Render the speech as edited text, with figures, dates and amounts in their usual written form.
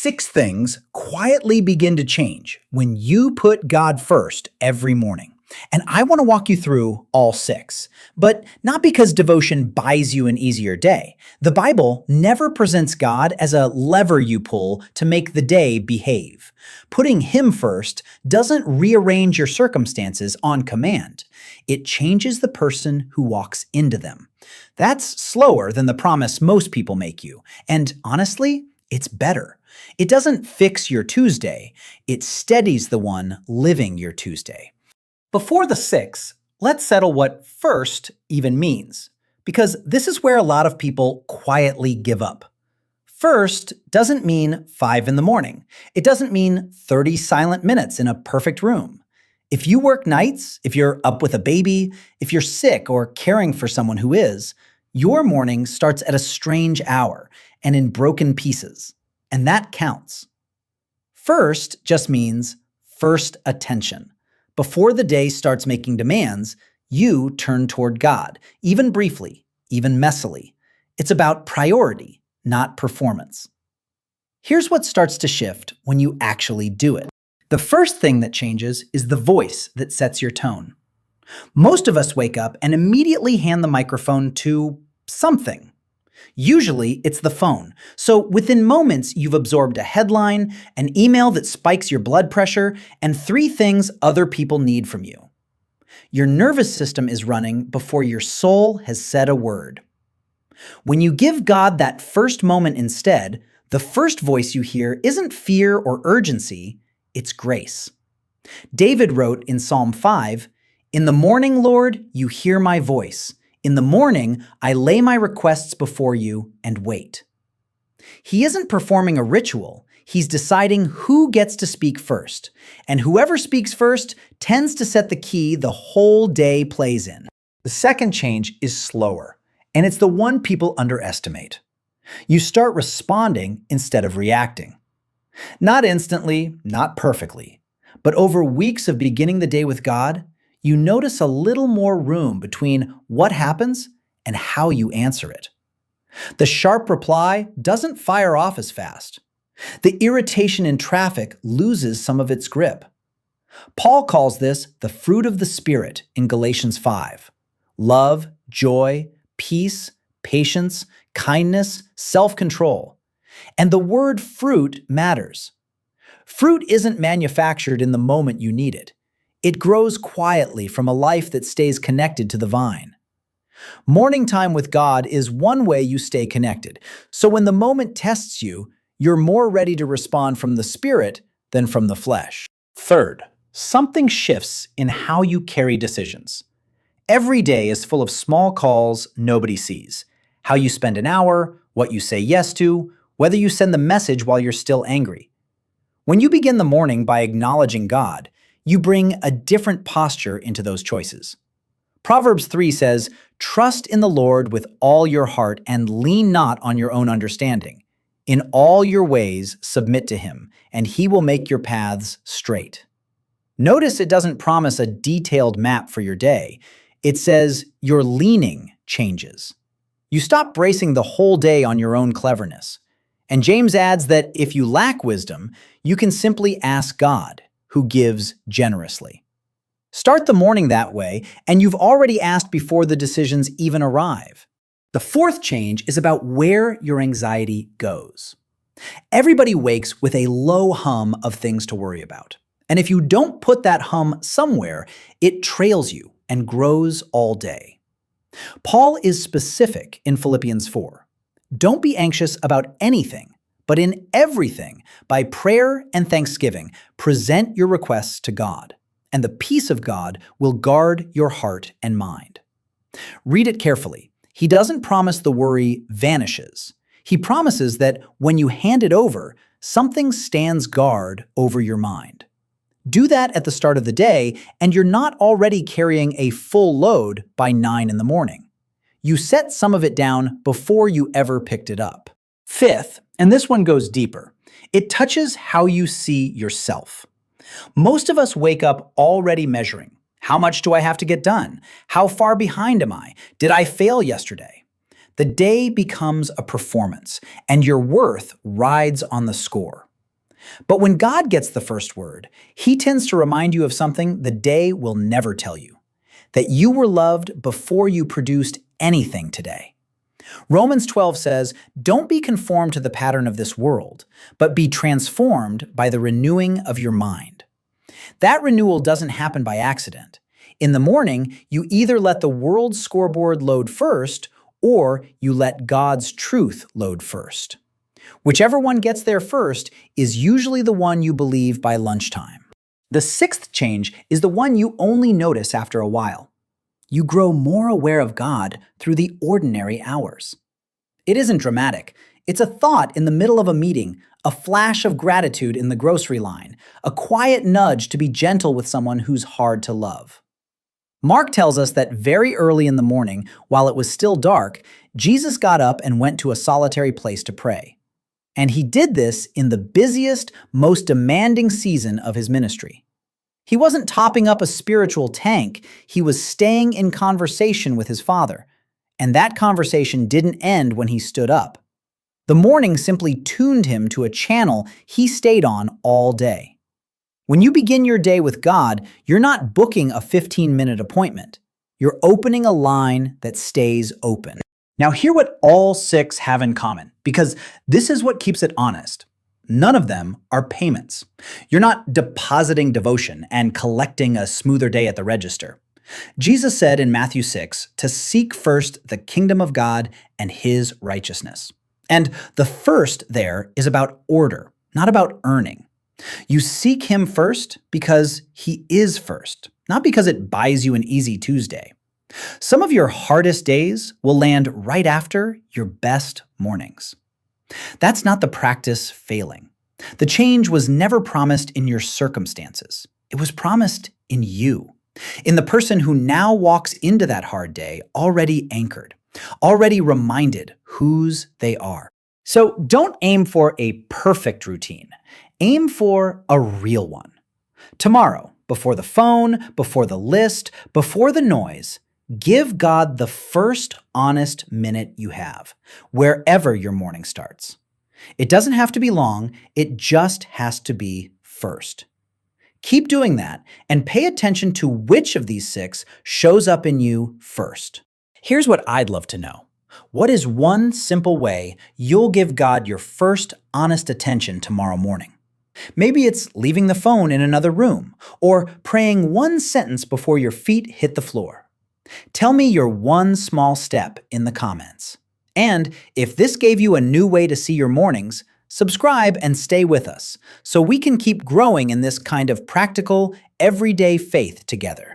6 things quietly begin to change when you put God first every morning. And I want to walk you through all 6, but not because devotion buys you an easier day. The Bible never presents God as a lever you pull to make the day behave. Putting Him first doesn't rearrange your circumstances on command. It changes the person who walks into them. That's slower than the promise most people make you, and honestly, it's better. It doesn't fix your Tuesday, it steadies the one living your Tuesday. Before the 6, let's settle what first even means, because this is where a lot of people quietly give up. First doesn't mean 5 in the morning. It doesn't mean 30 silent minutes in a perfect room. If you work nights, if you're up with a baby, if you're sick or caring for someone who is, your morning starts at a strange hour and in broken pieces. And that counts. First just means first attention. Before the day starts making demands, you turn toward God, even briefly, even messily. It's about priority, not performance. Here's what starts to shift when you actually do it. The first thing that changes is the voice that sets your tone. Most of us wake up and immediately hand the microphone to something. Usually, it's the phone. So within moments, you've absorbed a headline, an email that spikes your blood pressure, and 3 things other people need from you. Your nervous system is running before your soul has said a word. When you give God that first moment instead, the first voice you hear isn't fear or urgency, it's grace. David wrote in Psalm 5, "In the morning, Lord, you hear my voice. In the morning, I lay my requests before you and wait." He isn't performing a ritual. He's deciding who gets to speak first. And whoever speaks first tends to set the key the whole day plays in. The second change is slower, and it's the one people underestimate. You start responding instead of reacting. Not instantly, not perfectly, but over weeks of beginning the day with God, you notice a little more room between what happens and how you answer it. The sharp reply doesn't fire off as fast. The irritation in traffic loses some of its grip. Paul calls this the fruit of the Spirit in Galatians 5. Love, joy, peace, patience, kindness, self-control. And the word fruit matters. Fruit isn't manufactured in the moment you need it. It grows quietly from a life that stays connected to the vine. Morning time with God is one way you stay connected. So when the moment tests you, you're more ready to respond from the Spirit than from the flesh. Third, something shifts in how you carry decisions. Every day is full of small calls nobody sees. How you spend an hour, what you say yes to, whether you send the message while you're still angry. When you begin the morning by acknowledging God, you bring a different posture into those choices. Proverbs 3 says, "Trust in the Lord with all your heart and lean not on your own understanding. In all your ways submit to Him, and He will make your paths straight." Notice it doesn't promise a detailed map for your day. It says your leaning changes. You stop bracing the whole day on your own cleverness. And James adds that if you lack wisdom, you can simply ask God, who gives generously. Start the morning that way, and you've already asked before the decisions even arrive. The fourth change is about where your anxiety goes. Everybody wakes with a low hum of things to worry about. And if you don't put that hum somewhere, it trails you and grows all day. Paul is specific in Philippians 4. Don't be anxious about anything, but in everything, by prayer and thanksgiving, present your requests to God, and the peace of God will guard your heart and mind. Read it carefully. He doesn't promise the worry vanishes. He promises that when you hand it over, something stands guard over your mind. Do that at the start of the day, and you're not already carrying a full load by 9 in the morning. You set some of it down before you ever picked it up. Fifth, and this one goes deeper, it touches how you see yourself. Most of us wake up already measuring. How much do I have to get done? How far behind am I? Did I fail yesterday? The day becomes a performance, and your worth rides on the score. But when God gets the first word, he tends to remind you of something the day will never tell you, that you were loved before you produced anything today. Romans 12 says, "Don't be conformed to the pattern of this world, but be transformed by the renewing of your mind." That renewal doesn't happen by accident. In the morning, you either let the world's scoreboard load first, or you let God's truth load first. Whichever one gets there first is usually the one you believe by lunchtime. The sixth change is the one you only notice after a while. You grow more aware of God through the ordinary hours. It isn't dramatic. It's a thought in the middle of a meeting, a flash of gratitude in the grocery line, a quiet nudge to be gentle with someone who's hard to love. Mark tells us that very early in the morning, while it was still dark, Jesus got up and went to a solitary place to pray. And he did this in the busiest, most demanding season of his ministry. He wasn't topping up a spiritual tank, he was staying in conversation with his Father. And that conversation didn't end when he stood up. The morning simply tuned him to a channel he stayed on all day. When you begin your day with God, you're not booking a 15-minute appointment. You're opening a line that stays open. Now hear what all six have in common, because this is what keeps it honest. None of them are payments. You're not depositing devotion and collecting a smoother day at the register. Jesus said in Matthew 6 to seek first the kingdom of God and his righteousness. And the first there is about order, not about earning. You seek him first because he is first, not because it buys you an easy Tuesday. Some of your hardest days will land right after your best mornings. That's not the practice failing. The change was never promised in your circumstances. It was promised in you, in the person who now walks into that hard day already anchored, already reminded whose they are. So don't aim for a perfect routine. Aim for a real one. Tomorrow, before the phone, before the list, before the noise, give God the first honest minute you have, wherever your morning starts. It doesn't have to be long, it just has to be first. Keep doing that and pay attention to which of these six shows up in you first. Here's what I'd love to know. What is one simple way you'll give God your first honest attention tomorrow morning? Maybe it's leaving the phone in another room, or praying one sentence before your feet hit the floor. Tell me your one small step in the comments. And if this gave you a new way to see your mornings, subscribe and stay with us so we can keep growing in this kind of practical, everyday faith together.